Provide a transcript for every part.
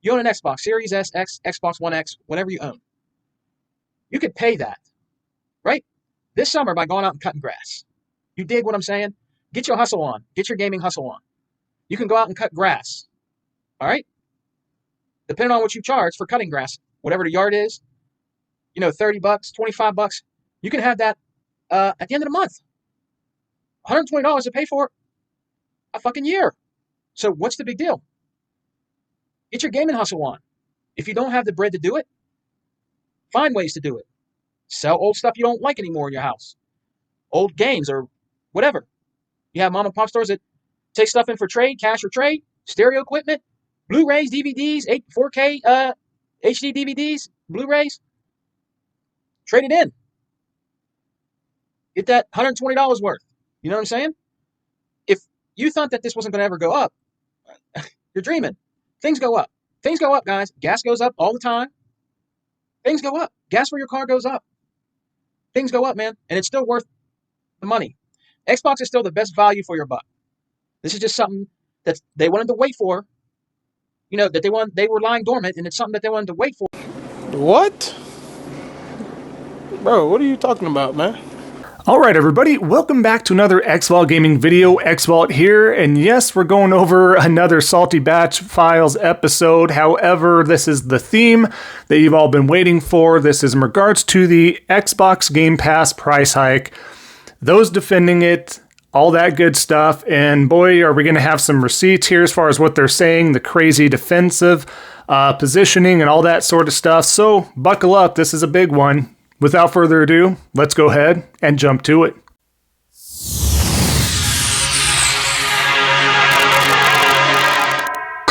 You own an Xbox, Series S, X, Xbox One X, whatever you own. You could pay that, right? This summer by going out and cutting grass. You dig what I'm saying? Get your hustle on. Get your gaming hustle on. You can go out and cut grass, all right? Depending on what you charge for cutting grass, whatever the yard is, $30, $25, you can have that at the end of the month. $120 to pay for a fucking year. So what's the big deal? Get your gaming hustle on. If you don't have the bread to do it, find ways to do it. Sell old stuff you don't like anymore in your house. Old games or whatever. You have mom and pop stores that take stuff in for trade, cash or trade, stereo equipment, Blu-rays, DVDs, 4K HD DVDs, Blu-rays. Trade it in. Get that $120 worth. You know what I'm saying? If you thought that this wasn't going to ever go up, you're dreaming. Things go up. Things go up, guys. Gas goes up all the time. Things go up. Gas for your car goes up. Things go up, man. And it's still worth the money. Xbox is still the best value for your buck. This is just something that they wanted to wait for. That they were lying dormant, and it's something that they wanted to wait for. What? Bro, what are you talking about, man? Alright everybody, welcome back to another Xvault gaming video. Xvault here, and yes, we're going over another Salty Batch Files episode. However, this is the theme that you've all been waiting for. This is in regards to the Xbox Game Pass price hike. Those defending it, all that good stuff, and boy, are we going to have some receipts here as far as what they're saying, the crazy defensive positioning and all that sort of stuff. So, buckle up, this is a big one. Without further ado, let's go ahead and jump to it.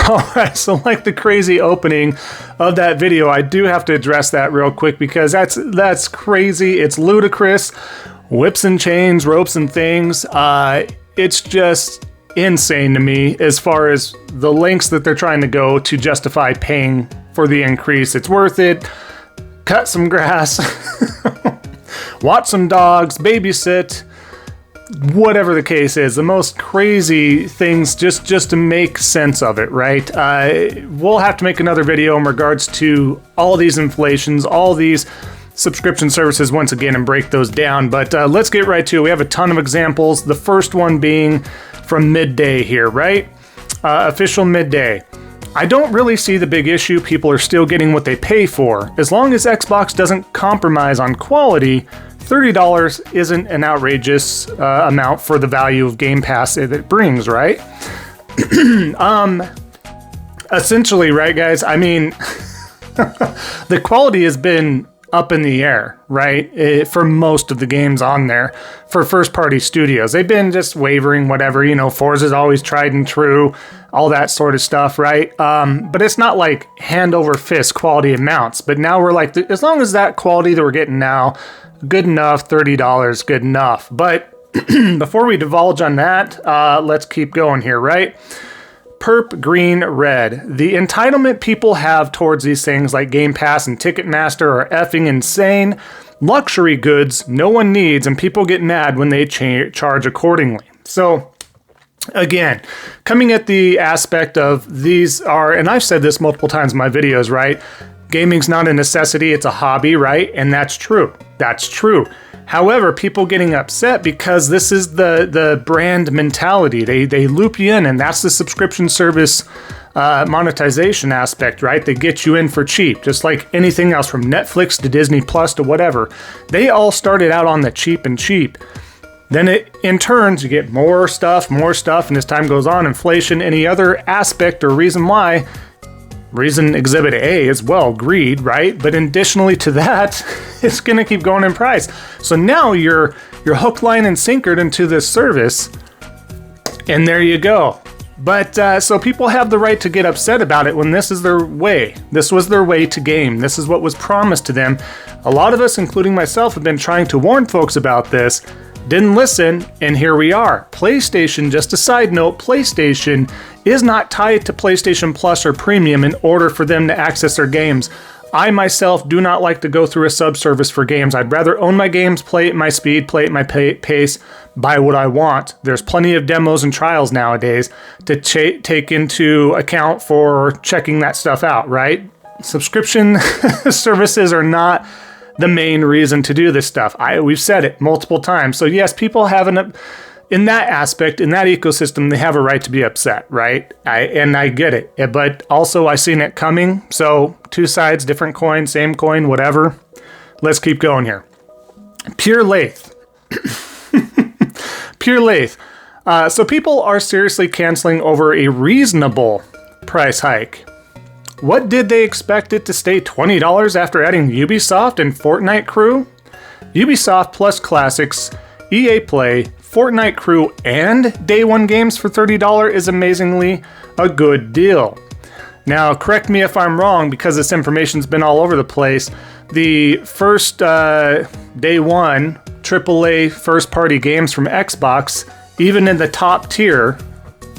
Alright, so like the crazy opening of that video, I do have to address that real quick because that's crazy. It's ludicrous. Whips and chains, ropes and things. It's just insane to me as far as the lengths that they're trying to go to justify paying for the increase. It's worth it. Cut some grass, watch some dogs, babysit, whatever the case is. The most crazy things just to make sense of it, right? We'll have to make another video in regards to all these inflations, all these subscription services once again and break those down. But let's get right to it. We have a ton of examples. The first one being from Midday here, right? Official Midday. I don't really see the big issue. People are still getting what they pay for. As long as Xbox doesn't compromise on quality, $30 isn't an outrageous amount for the value of Game Pass that it brings, right? Essentially, right, guys? I mean, the quality has been up in the air, right? For most of the games on there for first-party studios. They've been just wavering, whatever, Forza's always tried and true, all that sort of stuff, right? But it's not like hand over fist quality amounts. But now we're like, as long as that quality that we're getting now, good enough, $30, good enough. But before we divulge on that, let's keep going here, right? Perp Green Red. The entitlement people have towards these things like Game Pass and Ticketmaster are effing insane. Luxury goods no one needs, and people get mad when they charge accordingly. So, again, coming at the aspect of these are, and I've said this multiple times in my videos, right? Gaming's not a necessity, it's a hobby, right? And that's true. That's true. However, people getting upset because this is the brand mentality. They loop you in, and that's the subscription service monetization aspect, right? They get you in for cheap, just like anything else from Netflix to Disney Plus to whatever. They all started out on the cheap and cheap. Then in turns, you get more stuff, and as time goes on, inflation, any other aspect or reason why, reason exhibit A as well, greed, right? But additionally to that, it's going to keep going in price. So now you're hook, line, and sinkered into this service, and there you go. But so people have the right to get upset about it when this is their way. This was their way to game. This is what was promised to them. A lot of us, including myself, have been trying to warn folks about this. Didn't listen, and here we are. PlayStation, just a side note, PlayStation is not tied to PlayStation Plus or Premium in order for them to access their games. I myself do not like to go through a subservice for games. I'd rather own my games, play at my speed, play at my pace, buy what I want. There's plenty of demos and trials nowadays to take into account for checking that stuff out, right? Subscription services are not the main reason to do this stuff. We've said it multiple times. So yes, people have in that aspect, in that ecosystem, they have a right to be upset, right? I get it. But also, I seen it coming. So, two sides, different coin, same coin, whatever. Let's keep going here. Pure Lathe. Pure Lathe. So, people are seriously canceling over a reasonable price hike. What did they expect it to stay $20 after adding Ubisoft and Fortnite Crew? Ubisoft plus Classics, EA Play, Fortnite Crew, and Day 1 games for $30 is amazingly a good deal. Now, correct me if I'm wrong, because this information's been all over the place. The first Day 1 AAA first-party games from Xbox, even in the top tier,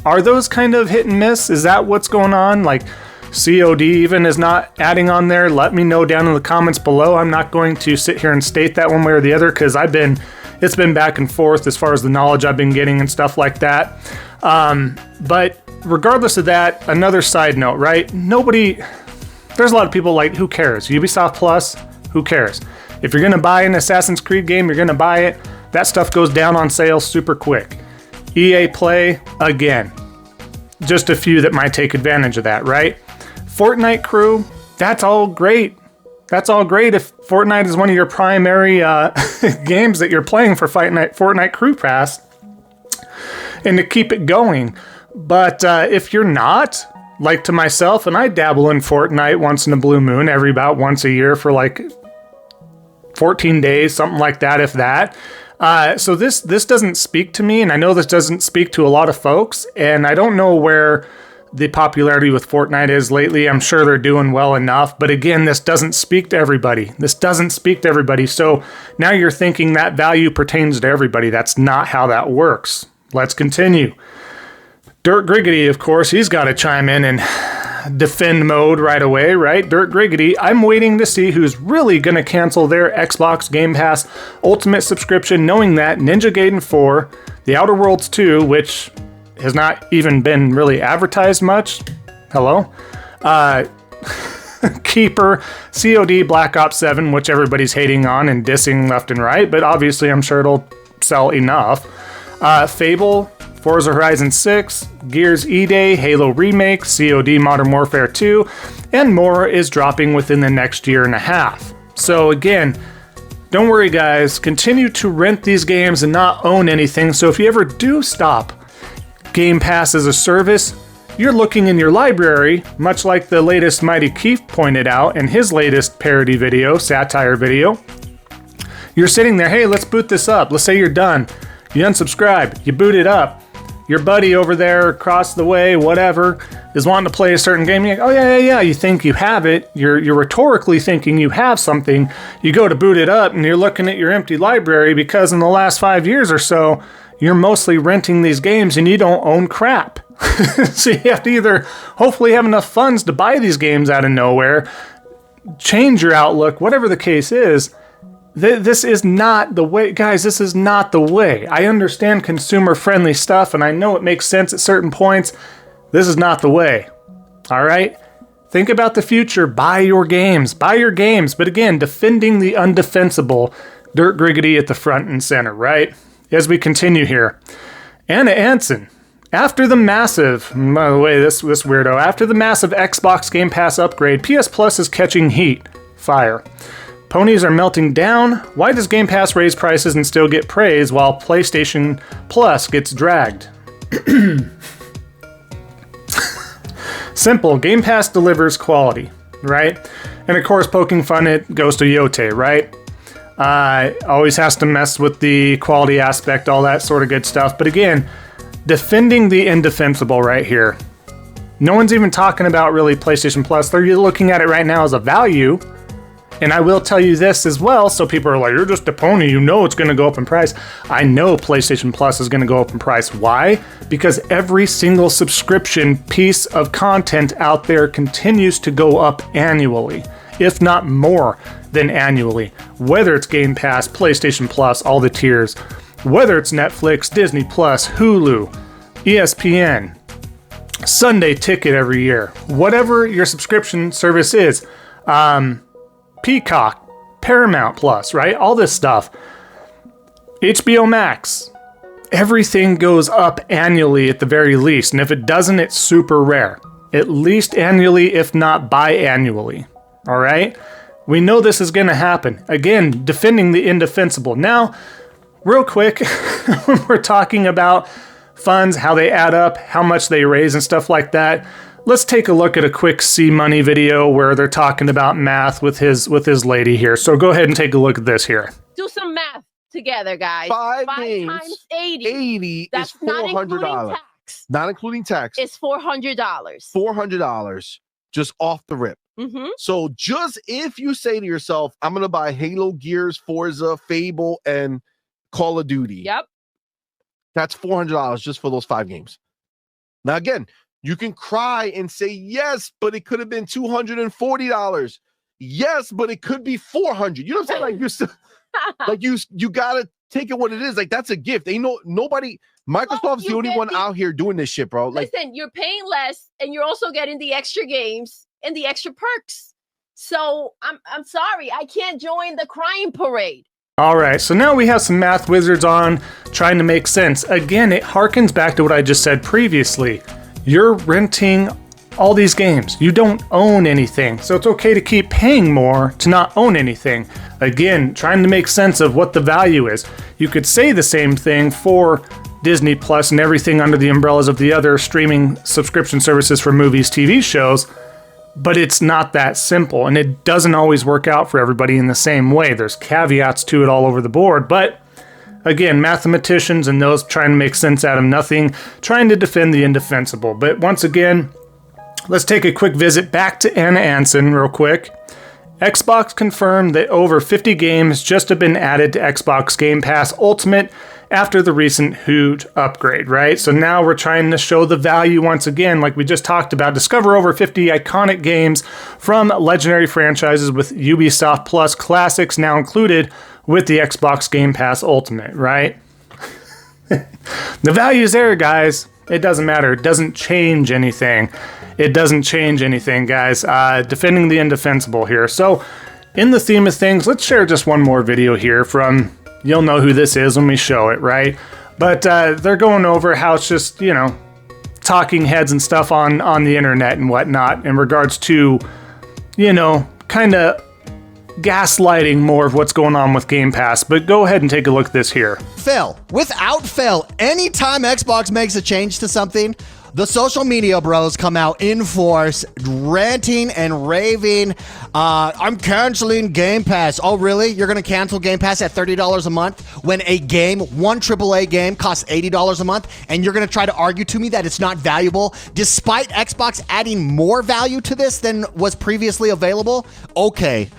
are those kind of hit and miss? Is that what's going on? Like, COD even is not adding on there? Let me know down in the comments below. I'm not going to sit here and state that one way or the other, because it's been back and forth as far as the knowledge I've been getting and stuff like that. But regardless of that, another side note, right? There's a lot of people like, who cares? Ubisoft Plus, who cares? If you're going to buy an Assassin's Creed game, you're going to buy it. That stuff goes down on sale super quick. EA Play, again, just a few that might take advantage of that, right? Fortnite Crew, that's all great. That's all great if Fortnite is one of your primary games that you're playing for Fortnite Crew Pass, and to keep it going. But if you're not, like to myself, and I dabble in Fortnite once in a blue moon, every about once a year for like 14 days, something like that, if that. So this doesn't speak to me, and I know this doesn't speak to a lot of folks, and I don't know where the popularity with Fortnite is lately. I'm sure they're doing well enough, but again, this doesn't speak to everybody. So now you're thinking that value pertains to everybody. That's not how that works. Let's continue. Dirt Griggity, of course, he's got to chime in and defend mode right away, right? Dirt Griggity, I'm waiting to see who's really going to cancel their Xbox Game Pass Ultimate subscription, knowing that Ninja Gaiden 4, The Outer Worlds 2, which has not even been really advertised much. Hello? Keeper, COD, Black Ops 7, which everybody's hating on and dissing left and right, but obviously I'm sure it'll sell enough. Fable, Forza Horizon 6, Gears E-Day, Halo Remake, COD Modern Warfare 2, and more is dropping within the next year and a half. So again, don't worry guys, continue to rent these games and not own anything, so if you ever do stop Game Pass as a service, you're looking in your library, much like the latest Mighty Keith pointed out in his latest parody video, satire video. You're sitting there, hey, let's boot this up. Let's say you're done. You unsubscribe, you boot it up. Your buddy over there across the way, whatever, is wanting to play a certain game. You're like, oh yeah. You think you have it. You're rhetorically thinking you have something. You go to boot it up and you're looking at your empty library because in the last 5 years or so, you're mostly renting these games and you don't own crap. So you have to either hopefully have enough funds to buy these games out of nowhere, change your outlook, whatever the case is. This is not the way, guys, this is not the way. I understand consumer-friendly stuff, and I know it makes sense at certain points. This is not the way, all right? Think about the future. Buy your games. But again, defending the undefensible, Dirt Griggity at the front and center, right? As we continue here. Anna Anson, after the massive Xbox Game Pass upgrade, PS Plus is catching heat. Fire. Ponies are melting down. Why does Game Pass raise prices and still get praise while PlayStation Plus gets dragged? Simple. Game Pass delivers quality, right? And of course, poking fun, it goes to Yote, right? Always has to mess with the quality aspect, all that sort of good stuff. But again, defending the indefensible right here. No one's even talking about really PlayStation Plus. They're looking at it right now as a value. And I will tell you this as well, so people are like, you're just a pony, you know it's going to go up in price. I know PlayStation Plus is going to go up in price. Why? Because every single subscription piece of content out there continues to go up annually. if not more than annually. Whether it's Game Pass, PlayStation Plus, all the tiers, whether it's Netflix, Disney Plus, Hulu, ESPN, Sunday Ticket every year, whatever your subscription service is, Peacock, Paramount Plus, right? All this stuff. HBO Max. Everything goes up annually at the very least. And if it doesn't, it's super rare. At least annually, if not biannually. All right? We know this is going to happen. Again, defending the indefensible. Now, real quick, when we're talking about funds, how they add up, how much they raise and stuff like that, let's take a look at a quick C-Money video where they're talking about math with his lady here. So go ahead and take a look at this here. Do some math together, guys. Five times games, 80. 80 That's is not including $400. tax. Not including tax. It's $400. $400 just off the rip. Mm-hmm. So just if you say to yourself, I'm going to buy Halo, Gears, Forza, Fable, and Call of Duty. Yep. That's $400 just for those 5 games. Now, again, you can cry and say, yes, but it could have been $240. Yes, but it could be $400. You know what I'm saying? Like you still, like you gotta take it what it is. Like that's a gift. Ain't nobody. Microsoft's the only one out here doing this shit, bro. Like, listen, you're paying less, and you're also getting the extra games and the extra perks. So I'm sorry, I can't join the crying parade. All right, so now we have some math wizards on trying to make sense. Again, it harkens back to what I just said previously. You're renting all these games. You don't own anything, so it's okay to keep paying more to not own anything. Again, trying to make sense of what the value is. You could say the same thing for Disney Plus and everything under the umbrellas of the other streaming subscription services for movies, TV shows, but it's not that simple, and it doesn't always work out for everybody in the same way. There's caveats to it all over the board, but again, mathematicians and those trying to make sense out of nothing, trying to defend the indefensible. But once again, let's take a quick visit back to Anna Anson real quick. Xbox confirmed that over 50 games just have been added to Xbox Game Pass Ultimate after the recent huge upgrade, right? So now we're trying to show the value once again, like we just talked about. Discover over 50 iconic games from legendary franchises with Ubisoft Plus classics now included with the Xbox Game Pass Ultimate, right? The value's there, guys. It doesn't matter. It doesn't change anything. It doesn't change anything, guys. Defending the indefensible here. So, in the theme of things, let's share just one more video here from, you'll know who this is when we show it, right? But they're going over how it's just, you know, talking heads and stuff on the internet and whatnot in regards to, you know, kind of gaslighting more of what's going on with Game Pass. But go ahead and take a look at this here. Fail. Without fail, anytime Xbox makes a change to something, the social media bros come out in force, ranting and raving. I'm canceling Game Pass. Oh, really? You're going to cancel Game Pass at $30 a month when a game, one AAA game, costs $80 a month, and you're going to try to argue to me that it's not valuable, despite Xbox adding more value to this than was previously available? Okay,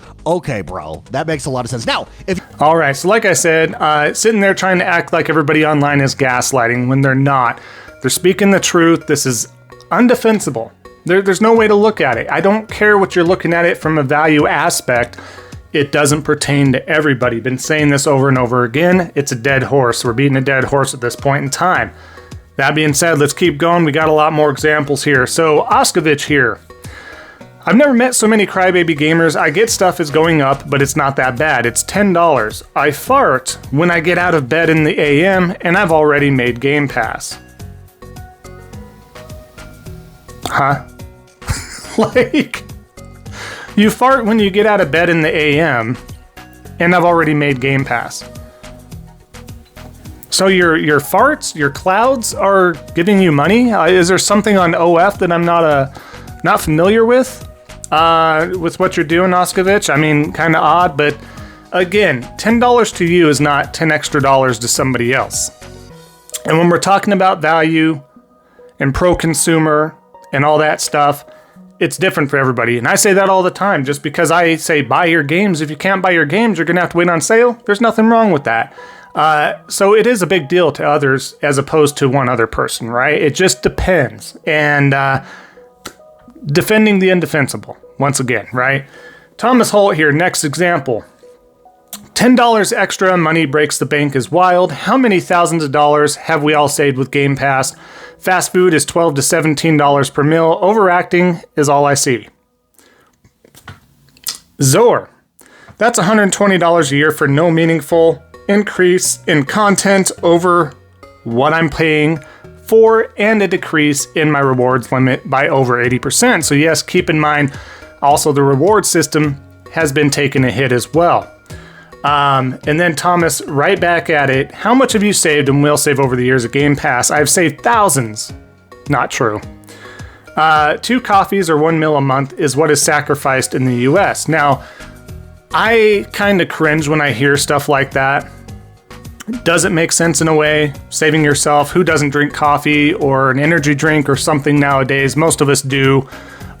bro. That makes a lot of sense. Now, if... All right, so like I said, sitting there trying to act like everybody online is gaslighting when they're not. They're speaking the truth. This is undefensible. There's no way to look at it. I don't care what you're looking at it from a value aspect. It doesn't pertain to everybody. Been saying this over and over again. It's a dead horse. We're beating a dead horse at this point in time. That being said, let's keep going. We got a lot more examples here. So Oskovich here. I've never met so many crybaby gamers. I get stuff is going up, but it's not that bad. It's $10. I fart when I get out of bed in the AM, and I've already made Game Pass. Huh? Like, you fart when you get out of bed in the AM, and I've already made Game Pass. So your farts, your clouds are giving you money? Is there something on OF that I'm not familiar with what you're doing, Oskovich? I mean, kind of odd, but again, $10 to you is not $10 extra to somebody else. And when we're talking about value and pro-consumer and all that stuff, it's different for everybody. And I say that all the time. Just because I say buy your games, if you can't buy your games, you're going to have to wait on sale. There's nothing wrong with that. So it is a big deal to others as opposed to one other person, right? It just depends. And defending the indefensible, once again, right? Thomas Holt here, next example. $10 extra, money breaks the bank is wild. How many thousands of dollars have we all saved with Game Pass? Fast food is $12 to $17 per meal. Overacting is all I see. Zor. That's $120 a year for no meaningful increase in content over what I'm paying for, and a decrease in my rewards limit by over 80%. So yes, keep in mind, also the reward system has been taking a hit as well. And then Thomas, right back at it. How much have you saved and will save over the years of Game Pass? I've saved thousands. Not true. 2 coffees or 1 meal a month is what is sacrificed in the US. Now, I kind of cringe when I hear stuff like that. Does it make sense in a way? Saving yourself. Who doesn't drink coffee or an energy drink or something nowadays? Most of us do.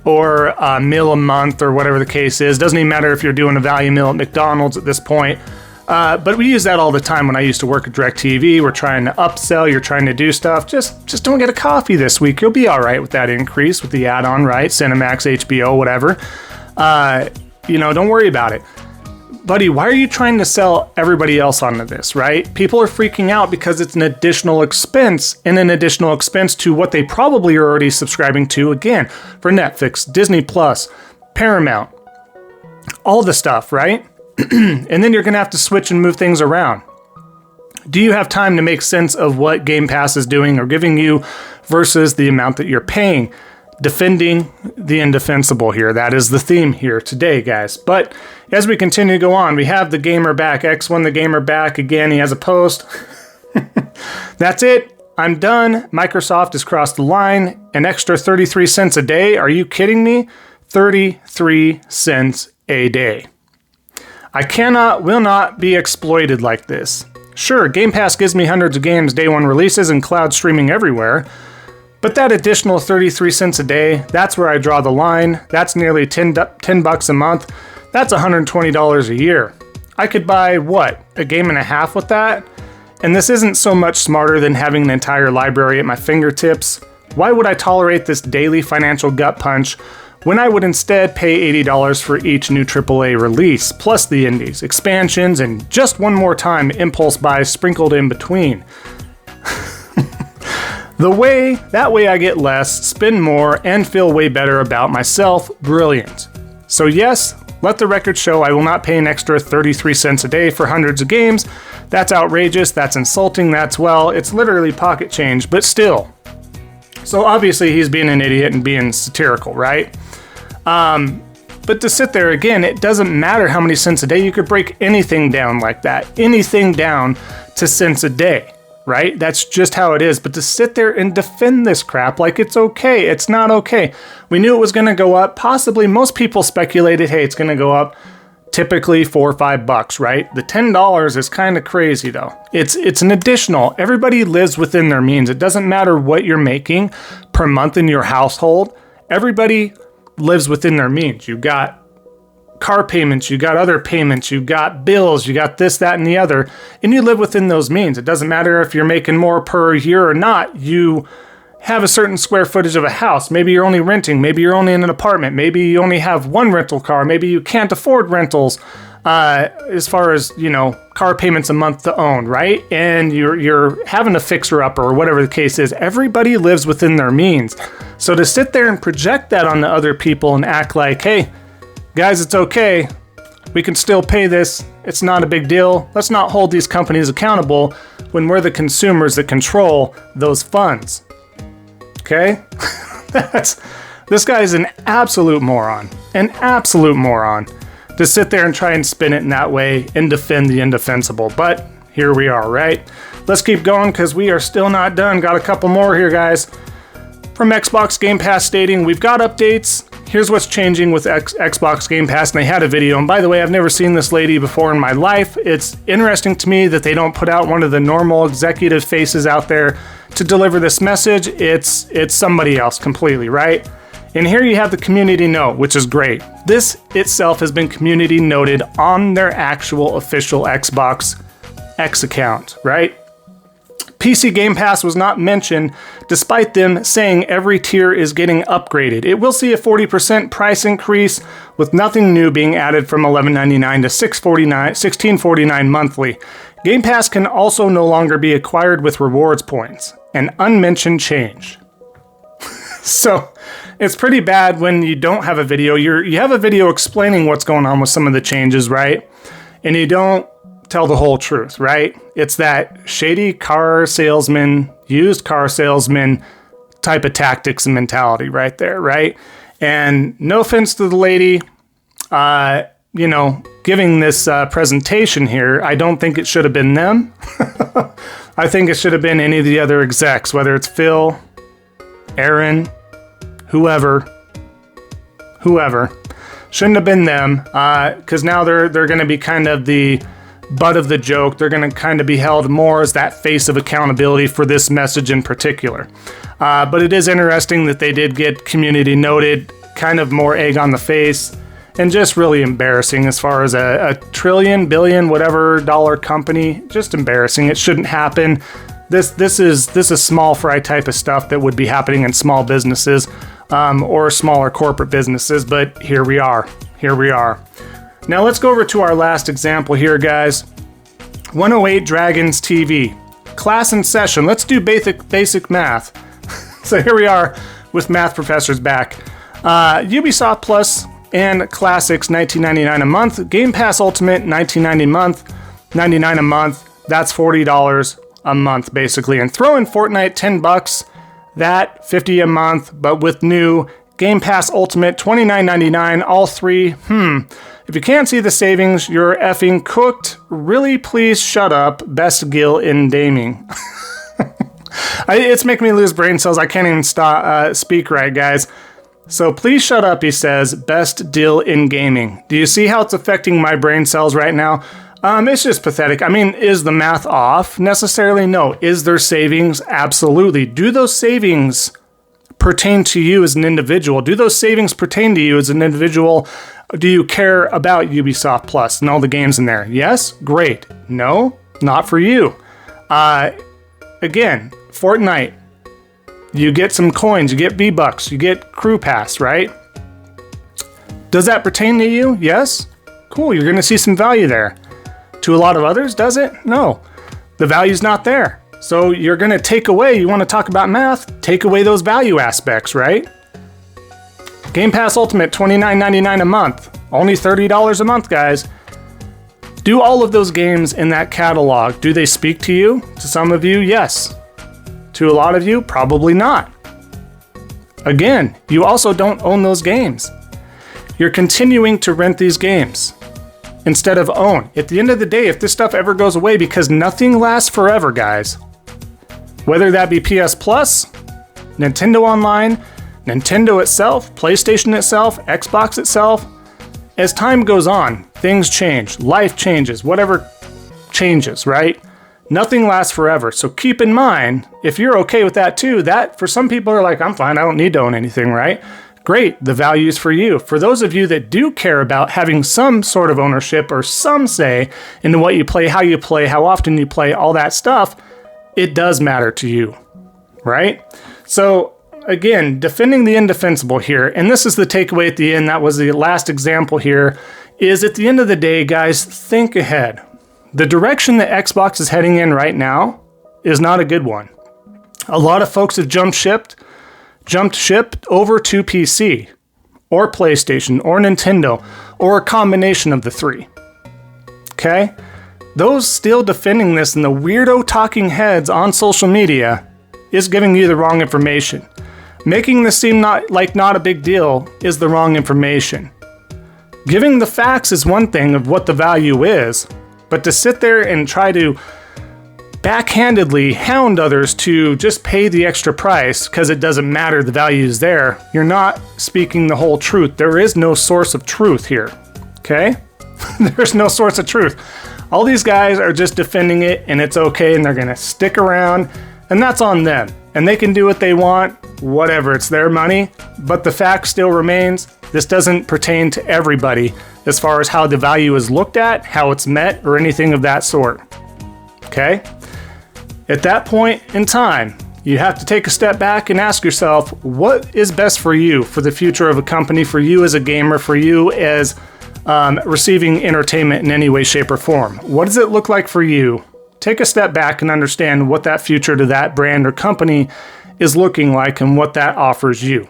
Or a meal a month or whatever the case is. Doesn't even matter if you're doing a value meal at McDonald's at this point. But we use that all the time when I used to work at DirecTV. We're trying to upsell. You're trying to do stuff. Just don't get a coffee this week. You'll be all right with that increase with the add-on, right? Cinemax, HBO, whatever. Don't worry about it. Buddy, why are you trying to sell everybody else onto this, right? People are freaking out because it's an additional expense, and an additional expense to what they probably are already subscribing to, again, for Netflix, Disney Plus, Paramount, all the stuff, right? And then you're going to have to switch and move things around. Do you have time to make sense of what Game Pass is doing or giving you versus the amount that you're paying? Defending the indefensible here. That is the theme here today, guys. But as we continue to go on, we have the gamer back. X1 the gamer back again. He has a post. That's it. I'm done. Microsoft has crossed the line. An extra 33 cents a day. Are you kidding me? 33 cents a day. Will not be exploited like this. Sure, Game Pass gives me hundreds of games, day one releases, and cloud streaming everywhere. But that additional 33 cents a day, that's where I draw the line. That's nearly 10 bucks a month. That's $120 a year. I could buy, a game and a half with that? And this isn't so much smarter than having an entire library at my fingertips. Why would I tolerate this daily financial gut punch when I would instead pay $80 for each new AAA release, plus the indies, expansions, and just one more time impulse buys sprinkled in between? That way I get less, spend more, and feel way better about myself. Brilliant. So yes, let the record show I will not pay an extra 33 cents a day for hundreds of games. That's outrageous, that's insulting, it's literally pocket change, but still. So obviously he's being an idiot and being satirical, right? But to sit there again, it doesn't matter how many cents a day. You could break anything down like that. Anything down to cents a day. Right? That's just how it is. But to sit there and defend this crap like it's okay, it's not okay. We knew it was going to go up. Possibly most people speculated, hey, it's going to go up typically $4 or $5, right? The $10 is kind of crazy though. It's an additional. Everybody lives within their means. It doesn't matter what you're making per month in your household. Everybody lives within their means. You got car payments, you got other payments, you got bills, you got this, that, and the other, and you live within those means. It doesn't matter if you're making more per year or not. You have a certain square footage of a house. Maybe you're only renting. Maybe you're only in an apartment. Maybe you only have one rental car. Maybe you can't afford rentals as far as, car payments a month to own, right? And you're having a fixer-upper or whatever the case is. Everybody lives within their means. So to sit there and project that on the other people and act like, hey, guys, it's okay. We can still pay this. It's not a big deal. Let's not hold these companies accountable when we're the consumers that control those funds. Okay? This guy is an absolute moron. An absolute moron to sit there and try and spin it in that way and defend the indefensible. But here we are, right? Let's keep going because we are still not done. Got a couple more here, guys. From Xbox Game Pass stating, we've got updates. Here's what's changing with Xbox Game Pass, and they had a video. And by the way, I've never seen this lady before in my life. It's interesting to me that they don't put out one of the normal executive faces out there to deliver this message. It's somebody else completely, right? And here you have the community note, which is great. This itself has been community noted on their actual official Xbox X account, right? PC Game Pass was not mentioned, despite them saying every tier is getting upgraded. It will see a 40% price increase, with nothing new being added from $11.99 to $16.49 monthly. Game Pass can also no longer be acquired with rewards points, an unmentioned change. So, it's pretty bad when you don't have a video. You have a video explaining what's going on with some of the changes, right? And you don't tell the whole truth, right? It's that shady car salesman, used car salesman type of tactics and mentality right there, right? And no offense to the lady, giving this presentation here, I don't think it should have been them. I think it should have been any of the other execs, whether it's Phil, Aaron, whoever. Shouldn't have been them, because now they're going to be kind of the butt of the joke. They're going to kind of be held more as that face of accountability for this message in particular. But it is interesting that they did get community noted, kind of more egg on the face, and just really embarrassing as far as a trillion, billion, whatever dollar company. Just embarrassing. It shouldn't happen. This is small fry type of stuff that would be happening in small businesses or smaller corporate businesses, but here we are. Now let's go over to our last example here, guys. 108 Dragons TV. Class in session. Let's do basic math. So here we are with math professors back. Ubisoft Plus and Classics, $19.99 a month. Game Pass Ultimate, $19.99 a month. That's $40 a month, basically. And throw in Fortnite, $10. That, $50 a month, but with new Game Pass Ultimate, $29.99. All three, If you can't see the savings, you're effing cooked. Really, please shut up. Best Gil in gaming. It's making me lose brain cells. I can't even speak right, guys. So please shut up, he says. Best deal in gaming. Do you see how it's affecting my brain cells right now? It's just pathetic. I mean, is the math off? Necessarily, no. Is there savings? Absolutely. Do those savings pertain to you as an individual? Do those savings pertain to you as an individual? Do you care about Ubisoft Plus and all the games in there? Yes? Great. No? Not for you. Again, Fortnite. You get some coins, you get V-Bucks, you get Crew Pass, right? Does that pertain to you? Yes? Cool, you're going to see some value there. To a lot of others, does it? No. The value's not there. So you're going to take away, you want to talk about math, take away those value aspects, right? Game Pass Ultimate, $29.99 a month. Only $30 a month, guys. Do all of those games in that catalog, do they speak to you? To some of you, yes. To a lot of you, probably not. Again, you also don't own those games. You're continuing to rent these games instead of own. At the end of the day, if this stuff ever goes away, because nothing lasts forever, guys, whether that be PS Plus, Nintendo Online, Nintendo itself, PlayStation itself, Xbox itself, as time goes on, things change, life changes, whatever changes, right? Nothing lasts forever. So keep in mind, if you're okay with that too, that for some people are like, I'm fine, I don't need to own anything, right? Great, the value is for you. For those of you that do care about having some sort of ownership or some say into what you play, how often you play, all that stuff, it does matter to you, right? So again, defending the indefensible here, and this is the takeaway at the end, that was the last example here, is at the end of the day, guys, think ahead. The direction that Xbox is heading in right now is not a good one. A lot of folks have jumped ship over to PC or PlayStation or Nintendo or a combination of the three. Okay? Those still defending this and the weirdo talking heads on social media is giving you the wrong information. Making this seem not a big deal is the wrong information. Giving the facts is one thing of what the value is, but to sit there and try to backhandedly hound others to just pay the extra price because it doesn't matter, the value is there, you're not speaking the whole truth. There is no source of truth here, okay? There's no source of truth. All these guys are just defending it and it's okay and they're gonna stick around and that's on them. And they can do what they want, whatever, it's their money, but the fact still remains, this doesn't pertain to everybody as far as how the value is looked at, how it's met, or anything of that sort. Okay? At that point in time, you have to take a step back and ask yourself, what is best for you, for the future of a company, for you as a gamer, for you as receiving entertainment in any way, shape, or form? What does it look like for you? Take a step back and understand what that future to that brand or company is looking like and what that offers you.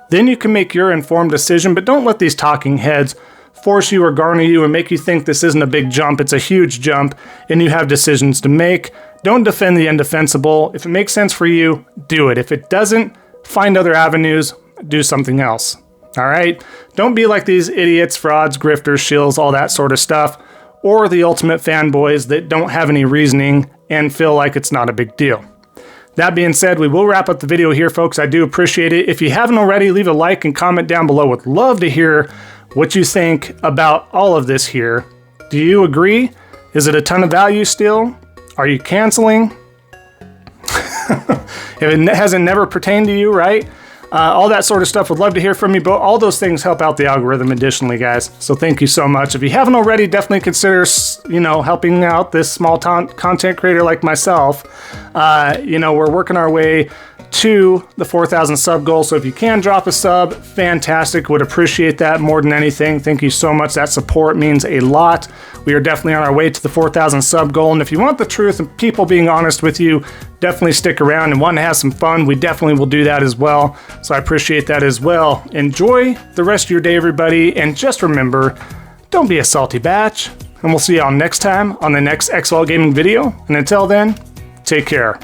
Then you can make your informed decision, but don't let these talking heads force you or garner you and make you think this isn't a big jump. It's a huge jump and you have decisions to make. Don't defend the indefensible. If it makes sense for you, do it. If it doesn't, find other avenues, do something else. All right? Don't be like these idiots, frauds, grifters, shills, all that sort of stuff, or the ultimate fanboys that don't have any reasoning and feel like it's not a big deal. That being said, we will wrap up the video here, folks. I do appreciate it. If you haven't already, leave a like and comment down below. Would love to hear what you think about all of this here. Do you agree? Is it a ton of value still? Are you canceling? If it hasn't never pertained to you, right? All that sort of stuff. Would love to hear from you, but all those things help out the algorithm additionally, guys. So thank you so much. If you haven't already, definitely consider, helping out this small content creator like myself. We're working our way to the 4,000 sub goal. So if you can drop a sub, fantastic. Would appreciate that more than anything. Thank you so much. That support means a lot. We are definitely on our way to the 4,000 sub goal. And if you want the truth and people being honest with you, definitely stick around and want to have some fun. We definitely will do that as well. So I appreciate that as well. Enjoy the rest of your day, everybody. And just remember, don't be a salty batch. And we'll see y'all next time on the next Xvault Gaming video. And until then, take care.